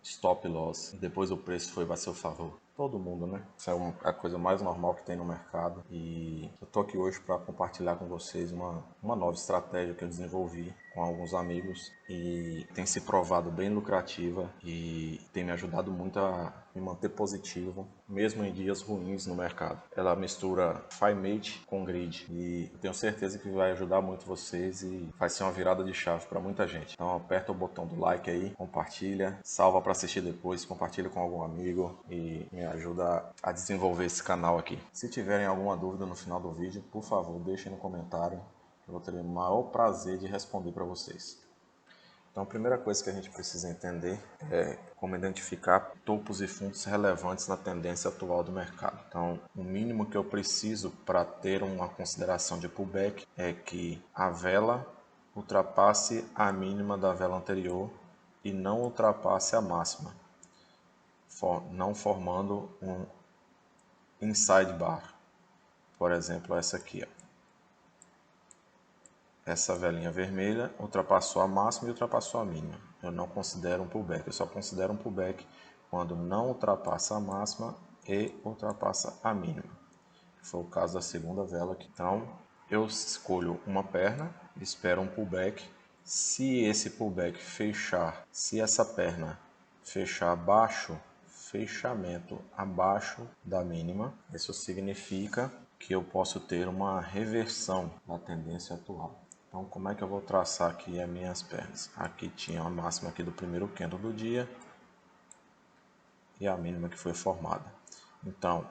stop loss, depois o preço foi a seu favor. Todo mundo, né? Isso é a coisa mais normal que tem no mercado. E eu tô aqui hoje para compartilhar com vocês uma nova estratégia que eu desenvolvi com alguns amigos e tem se provado bem lucrativa e tem me ajudado muito a me manter positivo, mesmo em dias ruins no mercado. Ela mistura FiMate com Grid e tenho certeza que vai ajudar muito vocês e vai ser uma virada de chave para muita gente. Então aperta o botão do like aí, compartilha, salva para assistir depois, compartilha com algum amigo e me ajuda a desenvolver esse canal aqui. Se tiverem alguma dúvida no final do vídeo, por favor, deixem no comentário. Eu vou ter o maior prazer de responder para vocês. Então a primeira coisa que a gente precisa entender é como identificar topos e fundos relevantes na tendência atual do mercado. Então o mínimo que eu preciso para ter uma consideração de pullback é que a vela ultrapasse a mínima da vela anterior e não ultrapasse a máxima, não formando um inside bar. Por exemplo, essa aqui, ó. Essa velinha vermelha ultrapassou a máxima e ultrapassou a mínima. Eu não considero um pullback, eu só considero um pullback quando não ultrapassa a máxima e ultrapassa a mínima. Foi o caso da segunda vela aqui. Então, eu escolho uma perna, espero um pullback. Se esse pullback fechar, se essa perna fechar abaixo, fechamento abaixo da mínima, isso significa que eu posso ter uma reversão da tendência atual. Então, como é que eu vou traçar aqui as minhas pernas? Aqui tinha a máxima aqui do primeiro candle do dia e a mínima que foi formada. Então,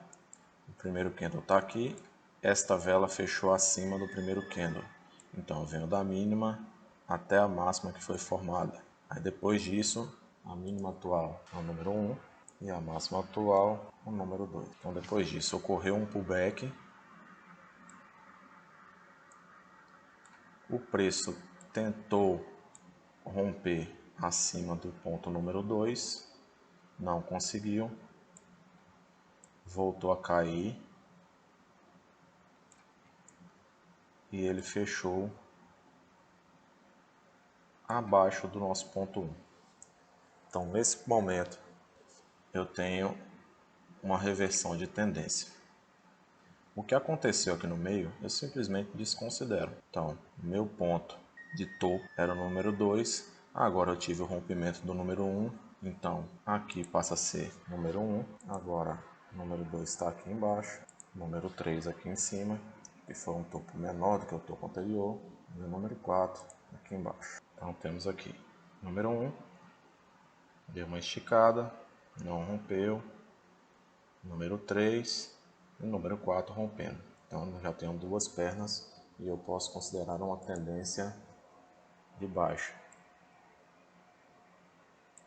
o primeiro candle está aqui, esta vela fechou acima do primeiro candle. Então, eu venho da mínima até a máxima que foi formada. Aí, depois disso, a mínima atual é o número 1 e a máxima atual é o número 2. Então, depois disso, ocorreu um pullback. O preço tentou romper acima do ponto número 2, não conseguiu, voltou a cair e ele fechou abaixo do nosso ponto 1. Então, nesse momento, eu tenho uma reversão de tendência. O que aconteceu aqui no meio, eu simplesmente desconsidero. Então, meu ponto de topo era o número 2, agora eu tive o rompimento do número 1, então aqui passa a ser número 1, agora o número 2 está aqui embaixo, número 3 aqui em cima, que foi um topo menor do que o topo anterior, e o número 4 aqui embaixo. Então temos aqui número 1, deu uma esticada, não rompeu, número 3 e número 4 rompendo. Então já tenho duas pernas e eu posso considerar uma tendência de baixa.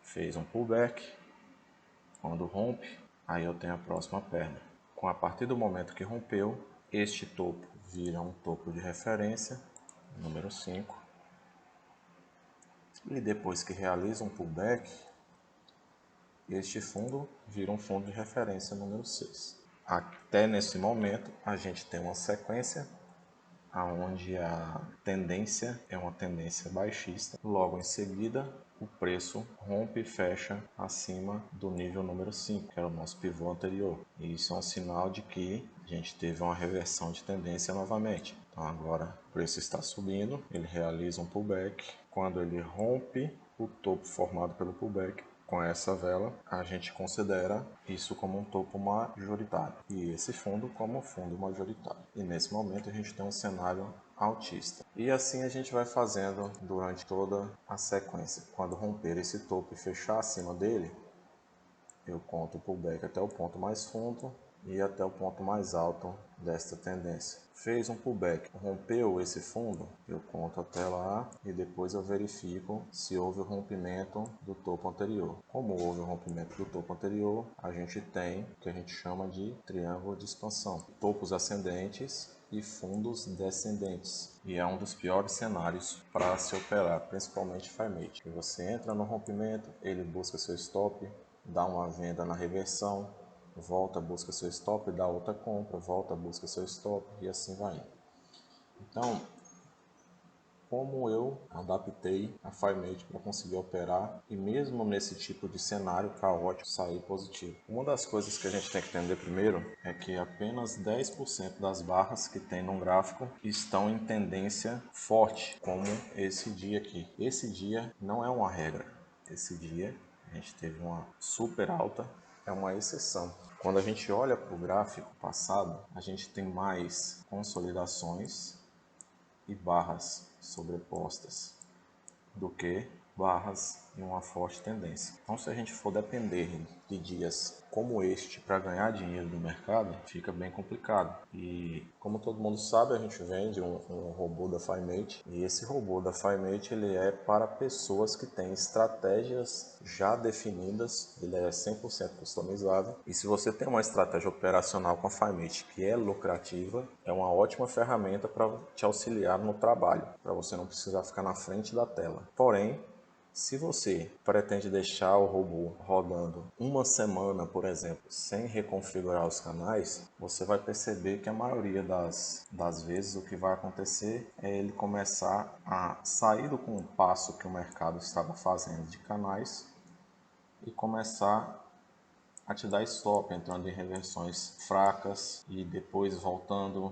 Fez um pullback, quando rompe, aí eu tenho a próxima perna. A partir do momento que rompeu, este topo vira um topo de referência, número 5. E depois que realiza um pullback, este fundo vira um fundo de referência número 6. Até nesse momento, a gente tem uma sequência onde a tendência é uma tendência baixista. Logo em seguida, o preço rompe e fecha acima do nível número 5, que era o nosso pivô anterior. E isso é um sinal de que a gente teve uma reversão de tendência novamente. Então agora o preço está subindo, ele realiza um pullback. Quando ele rompe o topo formado pelo pullback, com essa vela, a gente considera isso como um topo majoritário e esse fundo como fundo majoritário. E nesse momento a gente tem um cenário altista. E assim a gente vai fazendo durante toda a sequência. Quando romper esse topo e fechar acima dele, eu conto o pullback até o ponto mais fundo e até o ponto mais alto desta tendência. Fez um pullback, rompeu esse fundo, eu conto até lá e depois eu verifico se houve o rompimento do topo anterior. Como houve o rompimento do topo anterior, a gente tem o que a gente chama de triângulo de expansão. Topos ascendentes e fundos descendentes. E é um dos piores cenários para se operar, principalmente FiMate. Você entra no rompimento, ele busca seu stop, dá uma venda na reversão, volta, busca seu stop, dá outra compra, volta, busca seu stop e assim vai. Então, como eu adaptei a FiMate para conseguir operar e mesmo nesse tipo de cenário caótico sair positivo. Uma das coisas que a gente tem que entender primeiro é que apenas 10% das barras que tem no gráfico estão em tendência forte, como esse dia aqui. Esse dia não é uma regra. Esse dia a gente teve uma super alta, é uma exceção. Quando a gente olha para o gráfico passado, a gente tem mais consolidações e barras sobrepostas do que barras em uma forte tendência. Então, se a gente for depender de dias como este para ganhar dinheiro no mercado, fica bem complicado. E como todo mundo sabe, a gente vende um robô da FiMate, e esse robô da FiMate ele é para pessoas que têm estratégias já definidas, ele é 100% customizável. E se você tem uma estratégia operacional com a FiMate que é lucrativa, é uma ótima ferramenta para te auxiliar no trabalho, para você não precisar ficar na frente da tela. Porém, se você pretende deixar o robô rodando uma semana, por exemplo, sem reconfigurar os canais, você vai perceber que a maioria das vezes o que vai acontecer é ele começar a sair do compasso que o mercado estava fazendo de canais e começar a te dar stop, entrando em reversões fracas e depois voltando,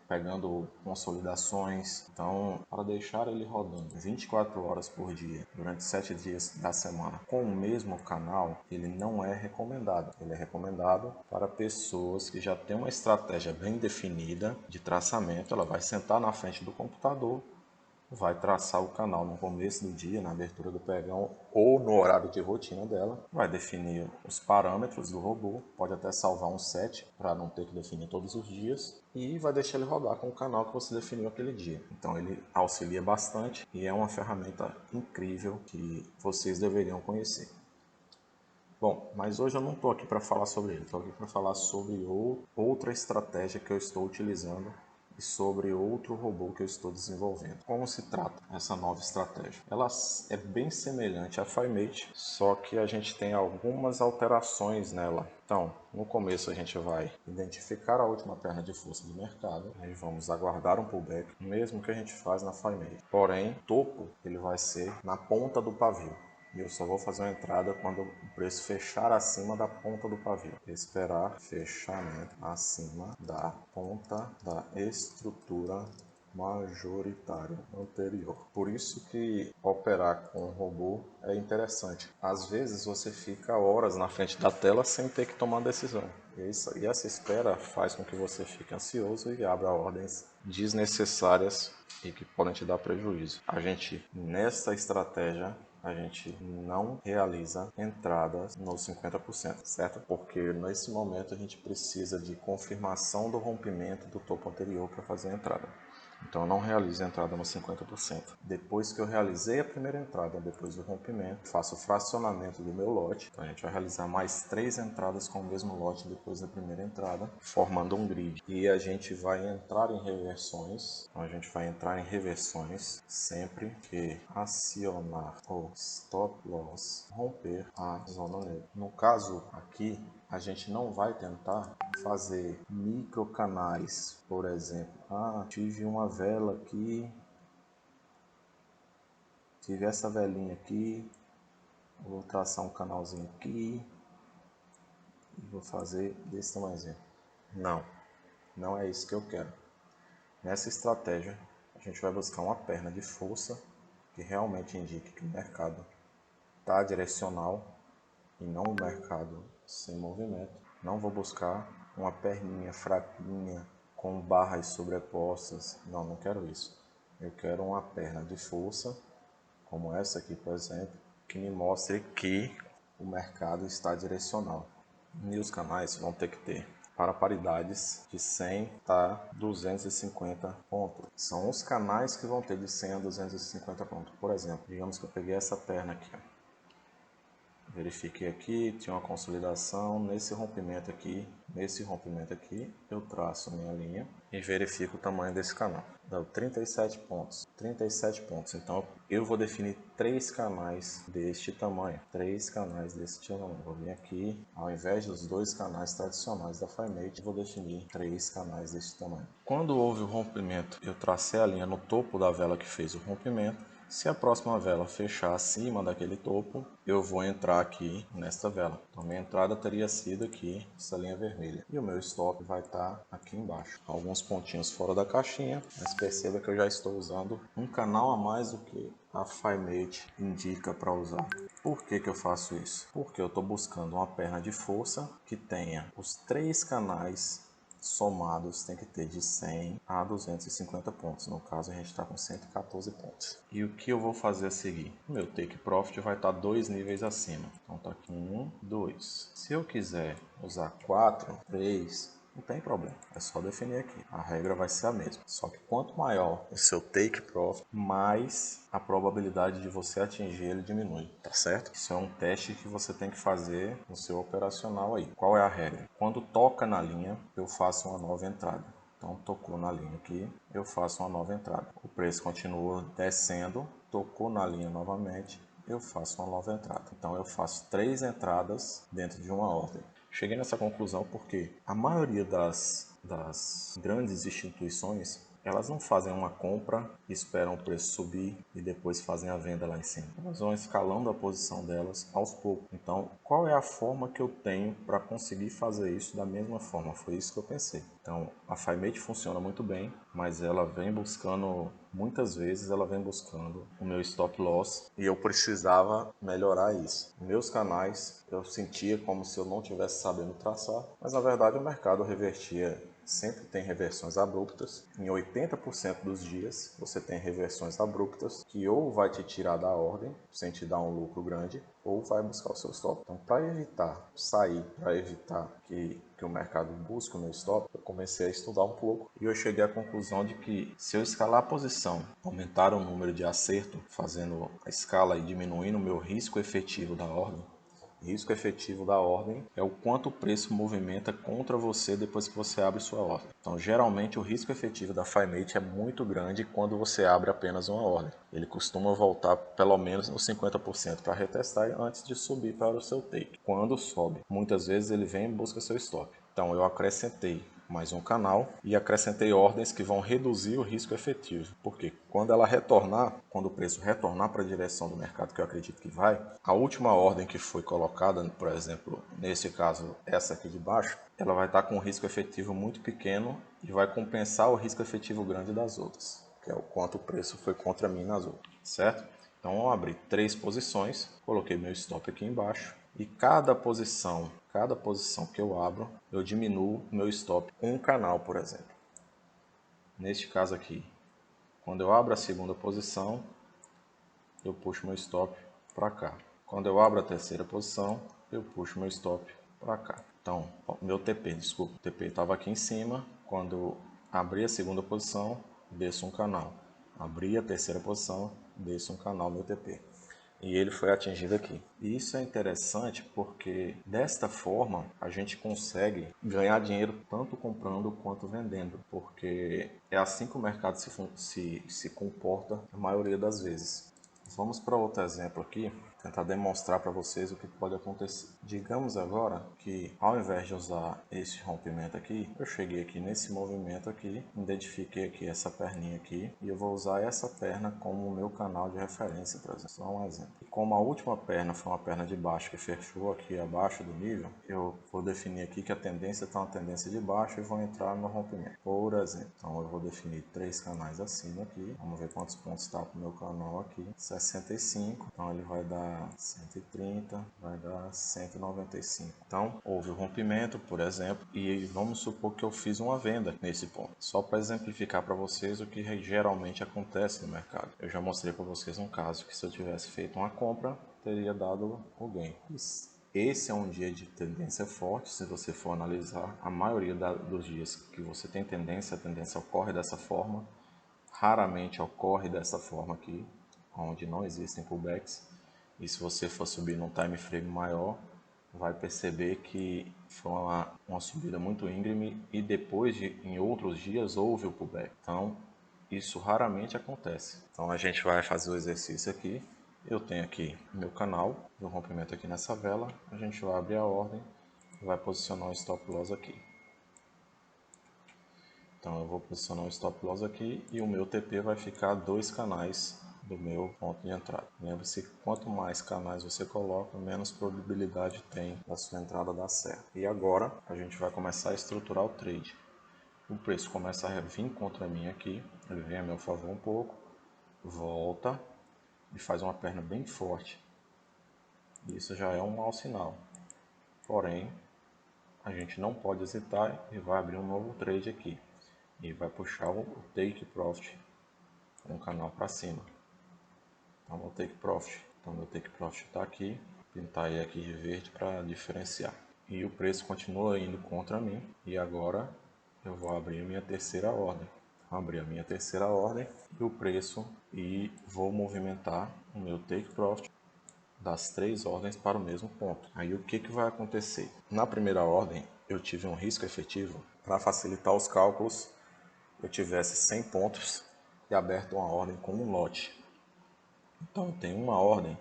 pegando consolidações. Então, para deixar ele rodando 24 horas por dia, durante 7 dias da semana, com o mesmo canal, ele não é recomendado. Ele é recomendado para pessoas que já têm uma estratégia bem definida de traçamento. Ela vai sentar na frente do computador, vai traçar o canal no começo do dia, na abertura do pregão ou no horário de rotina dela, vai definir os parâmetros do robô, pode até salvar um set para não ter que definir todos os dias e vai deixar ele rodar com o canal que você definiu aquele dia. Então ele auxilia bastante e é uma ferramenta incrível que vocês deveriam conhecer. Bom, mas hoje eu não estou aqui para falar sobre ele, estou aqui para falar sobre outra estratégia que eu estou utilizando e sobre outro robô que eu estou desenvolvendo. Como se trata essa nova estratégia? Ela é bem semelhante à FiMate, só que a gente tem algumas alterações nela. Então, no começo a gente vai identificar a última perna de força do mercado, aí vamos aguardar um pullback, mesmo que a gente faz na FiMate. Porém, topo ele vai ser na ponta do pavio. E eu só vou fazer uma entrada quando o preço fechar acima da ponta do pavio. Esperar fechamento acima da ponta da estrutura majoritária anterior. Por isso que operar com o robô é interessante. Às vezes você fica horas na frente da tela sem ter que tomar decisão. E essa espera faz com que você fique ansioso e abra ordens desnecessárias e que podem te dar prejuízo. Nessa estratégia, a gente não realiza entradas nos 50%, certo? Porque nesse momento a gente precisa de confirmação do rompimento do topo anterior para fazer a entrada. Então eu não realizo a entrada nos 50%. Depois que eu realizei a primeira entrada, depois do rompimento, faço o fracionamento do meu lote. Então a gente vai realizar mais 3 entradas com o mesmo lote depois da primeira entrada, formando um grid. E a gente vai entrar em reversões. Então a gente vai entrar em reversões sempre que acionar o stop loss, romper a zona negra. No caso aqui, a gente não vai tentar fazer microcanais, por exemplo. Tive uma vela aqui, tive essa velinha aqui, vou traçar um canalzinho aqui e vou fazer desse tamanhozinho. Não é isso que eu quero. Nessa estratégia, a gente vai buscar uma perna de força que realmente indique que o mercado está direcional e não um mercado sem movimento. Não vou buscar uma perninha fraquinha com barras sobrepostas. Não quero isso. Eu quero uma perna de força, como essa aqui, por exemplo, que me mostre que o mercado está direcional. E os canais vão ter que ter para paridades de 100 a 250 pontos. São os canais que vão ter de 100 a 250 pontos. Por exemplo, digamos que eu peguei essa perna aqui, ó. verifiquei aqui, tinha uma consolidação, nesse rompimento aqui, eu traço minha linha e verifico o tamanho desse canal. Dá 37 pontos, então eu vou definir 3 canais deste tamanho, vou vir aqui, ao invés dos 2 canais tradicionais da FiMate, vou definir 3 canais deste tamanho. Quando houve o rompimento, eu tracei a linha no topo da vela que fez o rompimento. Se a próxima vela fechar acima daquele topo, eu vou entrar aqui nesta vela. Então, minha entrada teria sido aqui, essa linha vermelha. E o meu stop vai estar aqui embaixo. Alguns pontinhos fora da caixinha, mas perceba que eu já estou usando um canal a mais do que a FiMate indica para usar. Por que eu faço isso? Porque eu estou buscando uma perna de força que tenha os 3 canais somados, tem que ter de 100 a 250 pontos. No caso, a gente está com 114 pontos. E o que eu vou fazer a seguir? O meu take profit vai estar 2 níveis acima. Então tá aqui 1, 2. Se eu quiser usar 4, 3, não tem problema, é só definir aqui. A regra vai ser a mesma. Só que quanto maior o seu take profit, mais a probabilidade de você atingir ele diminui, tá certo? Isso é um teste que você tem que fazer no seu operacional aí. Qual é a regra? Quando toca na linha, eu faço uma nova entrada. Então tocou na linha aqui, eu faço uma nova entrada. O preço continua descendo, tocou na linha novamente, eu faço uma nova entrada. Então eu faço 3 entradas dentro de uma ordem. Cheguei nessa conclusão porque a maioria das grandes instituições, elas não fazem uma compra, esperam o preço subir e depois fazem a venda lá em cima. Elas vão escalando a posição delas aos poucos. Então, qual é a forma que eu tenho para conseguir fazer isso da mesma forma? Foi isso que eu pensei. Então, a FiMate funciona muito bem, mas ela vem buscando, muitas vezes ela vem buscando o meu stop loss e eu precisava melhorar isso. Meus canais, eu sentia como se eu não estivesse sabendo traçar, mas na verdade o mercado revertia. Sempre tem reversões abruptas. Em 80% dos dias você tem reversões abruptas que ou vai te tirar da ordem sem te dar um lucro grande ou vai buscar o seu stop. Então, para evitar sair, para evitar que o mercado busque o meu stop, eu comecei a estudar um pouco e eu cheguei à conclusão de que se eu escalar a posição, aumentar o número de acerto, fazendo a escala e diminuindo o meu risco efetivo da ordem, risco efetivo da ordem é o quanto o preço movimenta contra você depois que você abre sua ordem. Então, geralmente, o risco efetivo da FiMate é muito grande quando você abre apenas uma ordem. Ele costuma voltar pelo menos nos 50% para retestar antes de subir para o seu take. Quando sobe, muitas vezes ele vem e busca seu stop. Então, eu acrescentei mais um canal e acrescentei ordens que vão reduzir o risco efetivo. Porque quando ela retornar, quando o preço retornar para a direção do mercado, que eu acredito que vai, a última ordem que foi colocada, por exemplo, nesse caso, essa aqui de baixo, ela vai estar com um risco efetivo muito pequeno e vai compensar o risco efetivo grande das outras, que é o quanto o preço foi contra mim nas outras, certo? Então eu abri 3 posições, coloquei meu stop aqui embaixo e cada posição que eu abro, eu diminuo meu stop um canal, por exemplo. Neste caso aqui, quando eu abro a segunda posição, eu puxo meu stop para cá. Quando eu abro a terceira posição, eu puxo meu stop para cá. Então, meu TP, desculpa, o TP estava aqui em cima. Quando eu abri a segunda posição, desço um canal. Abri a terceira posição, desço um canal, meu TP. E ele foi atingido aqui. E isso é interessante porque desta forma a gente consegue ganhar dinheiro tanto comprando quanto vendendo, porque é assim que o mercado se comporta a maioria das vezes. Vamos para outro exemplo aqui, tentar demonstrar para vocês o que pode acontecer. Digamos agora que ao invés de usar esse rompimento aqui, eu cheguei aqui nesse movimento aqui, identifiquei aqui essa perninha aqui e eu vou usar essa perna como o meu canal de referência, por exemplo, só um exemplo. E como a última perna foi uma perna de baixo que fechou aqui abaixo do nível, eu vou definir aqui que a tendência está uma tendência de baixo e vou entrar no rompimento, por exemplo. Então eu vou definir 3 canais acima aqui, vamos ver quantos pontos está para o meu canal aqui, 65, então ele vai dar 130, vai dar 195. Então, houve o rompimento, por exemplo, e vamos supor que eu fiz uma venda nesse ponto. Só para exemplificar para vocês o que geralmente acontece no mercado. Eu já mostrei para vocês um caso que se eu tivesse feito uma compra, teria dado o gain. Esse é um dia de tendência forte, se você for analisar. A maioria dos dias que você tem tendência, a tendência ocorre dessa forma. Raramente ocorre dessa forma aqui, onde não existem pullbacks. E se você for subir num time frame maior, vai perceber que foi uma subida muito íngreme e depois, em outros dias, houve o pullback. Então, isso raramente acontece. Então, a gente vai fazer o exercício aqui. Eu tenho aqui meu canal, o rompimento aqui nessa vela. A gente vai abrir a ordem e vai posicionar o stop loss aqui. Então, eu vou posicionar o stop loss aqui e o meu TP vai ficar 2 canais do meu ponto de entrada. Lembre-se que quanto mais canais você coloca, menos probabilidade tem da sua entrada dar certo. E agora a gente vai começar a estruturar o trade. O preço começa a vir contra mim aqui, ele vem a meu favor um pouco, volta e faz uma perna bem forte. Isso já é um mau sinal. Porém, a gente não pode hesitar e vai abrir um novo trade aqui. E vai puxar o take profit, um canal para cima. Então, meu take profit. Então, meu take profit está aqui. Pintar ele aqui de verde para diferenciar. E o preço continua indo contra mim. E agora eu vou abrir a minha terceira ordem. Vou abrir a minha terceira ordem e o preço e vou movimentar o meu take profit das 3 ordens para o mesmo ponto. Aí o que vai acontecer? Na primeira ordem eu tive um risco efetivo. Para facilitar os cálculos, eu tivesse 100 pontos e aberto uma ordem com um lote. Então tem uma ordem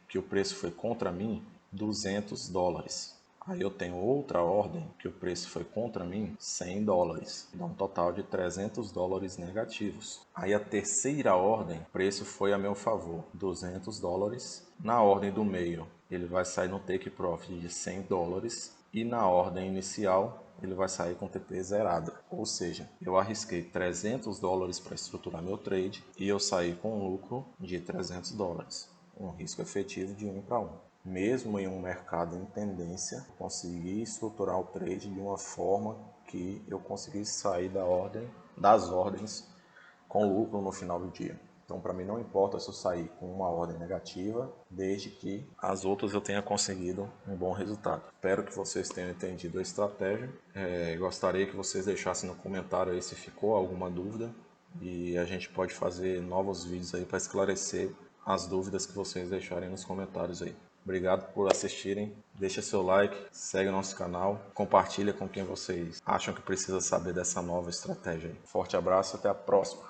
que o preço foi contra mim $200. Aí eu tenho outra ordem que o preço foi contra mim $100. Dá um total de $300 negativos. Aí a terceira ordem, o preço foi a meu favor, $200. Na ordem do meio, ele vai sair no take profit de $100. E na ordem inicial, ele vai sair com TP zerado. Ou seja, eu arrisquei $300 para estruturar meu trade e eu saí com um lucro de $300. Um risco efetivo de 1 para 1. Mesmo em um mercado em tendência, consegui estruturar o trade de uma forma que eu conseguisse sair das ordens com lucro no final do dia. Então, para mim não importa se eu sair com uma ordem negativa, desde que as outras eu tenha conseguido um bom resultado. Espero que vocês tenham entendido a estratégia. Gostaria que vocês deixassem no comentário aí se ficou alguma dúvida e a gente pode fazer novos vídeos aí para esclarecer as dúvidas que vocês deixarem nos comentários aí. Obrigado por assistirem, deixa seu like, segue o nosso canal, compartilha com quem vocês acham que precisa saber dessa nova estratégia aí. Forte abraço, até a próxima!